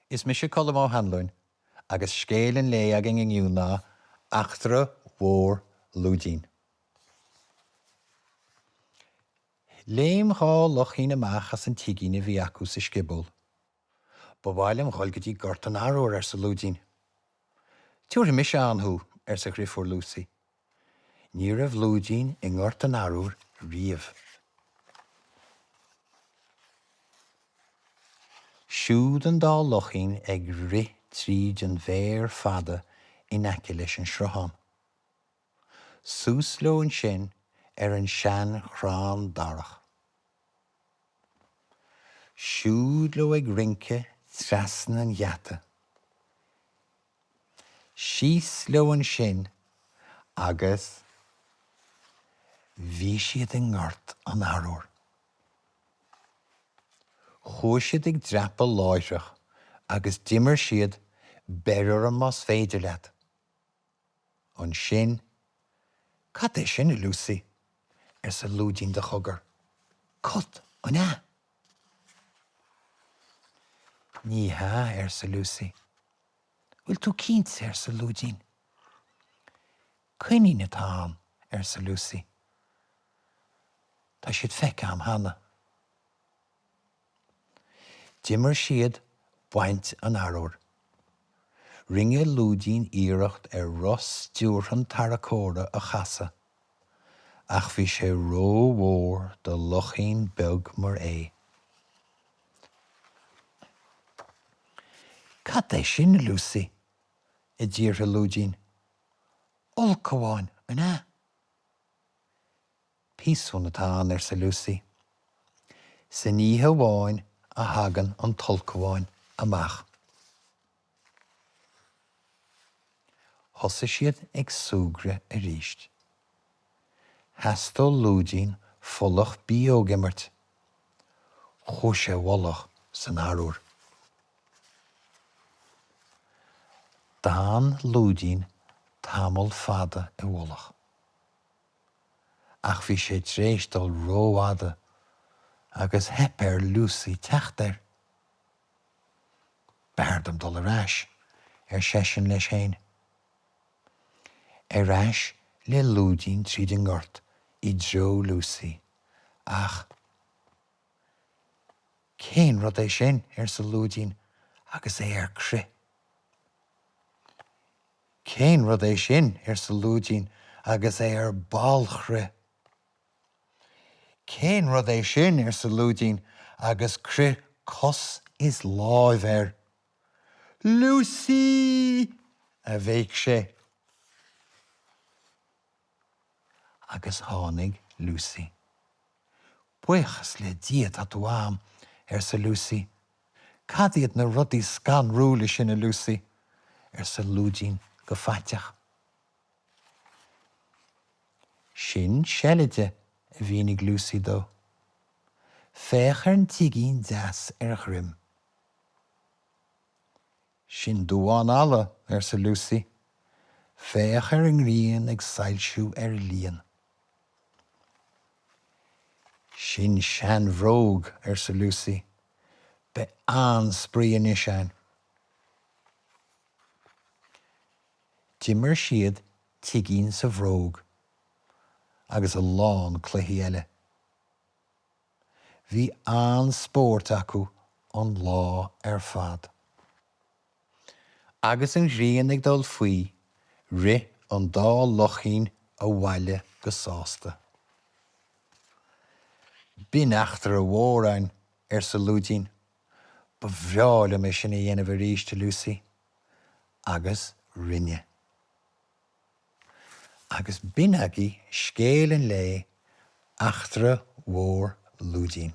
Is mis Colm hAnluain, agus Scéal an lé agin in Iúna, Eachtra Mhór Lúidín. Léim há lochín amach as an tigín bhí acu sa scibol. Ba bhailm ghailgidí gort an arúr sa Lúidín. Tuair mis anthú sa Griffór Lucy. Ní rah Lúidín in gort an arúr riamh. Siúd an dá lochín ag ri tríd an bhéir fada in aice leis an srutháin. Sús leo an sin an sean chrán darach. Siúd leo ag rince trasna an gheata. Síos leo an sin agus bhí siad in ngort an arúr. Chúis siad ag dreapal láithreach agus dimir siad beir an más féidir leat. An sin, cad é sin Lucy sa Lúidín de chugar. Cot an á. Ní ha sa Lucy. Bhfuil tú cínt sa Lúidín. Cuiní na tám sa Lucy. Tá siad feice am hana. Dimir siad baint an arúr. Ringe Lúidín iirecht Ross dúrhan taracóra a chasa. Ach bhí sé rómhór de lochín beg mar é. Cad é sin Lucy I ddíortha Lúidín. Olcomháin an á. Písún atá sa Lucy. Sa níthe bháin a hagan an tolcomháin amach. Thosa siad ag súgra a ríist. Heastal Lúidín folach bíogimmert. Chúis sé bholach san arúr. Dán Lúidín tamil fada I bholach. Ach bhí sé tréistal róáda agus hepéir Lucy teacht Bardam dul arás sesin leis féin. Arás le Lúidín tríd an ngort I dro Lucy. Ach, cén rud é sin sa Lúidín agus é cri. Cén rud é sin sa Lúidín agus é bálchre. Cén rud é sin sa Lúidín agus cri cos is láimh Lucy! A bhéic sé. Agus tháinig Lucy. Buchas le diad atú am sa Lucy. Cad iad na rudaí scan rúla sin Lucy sa Lúidín go faiteach. Sin seilide a bhínig Lucy dó. Féach an tigín deas chrim. Sin dúán alla sa Lucy. Féach an ghrian ag sailsiú líon. Sin sean bhróg sa Lucy. Be an spríon is sean. Dimir siad tigín sa bhróg. Agus a lán cluichí eile. Bhí an spórt acu an lá fad. Agus an ghrian ag dul faoi, ri an dá lochín a bhaile go sásta. Bín Eachtra Mhór sa Lúidín, ba bhreála me sin dhéanamh ríist Lucy, agus rinne. Agus bín agé Scéal an lé Eachtra Mhór Lúidín.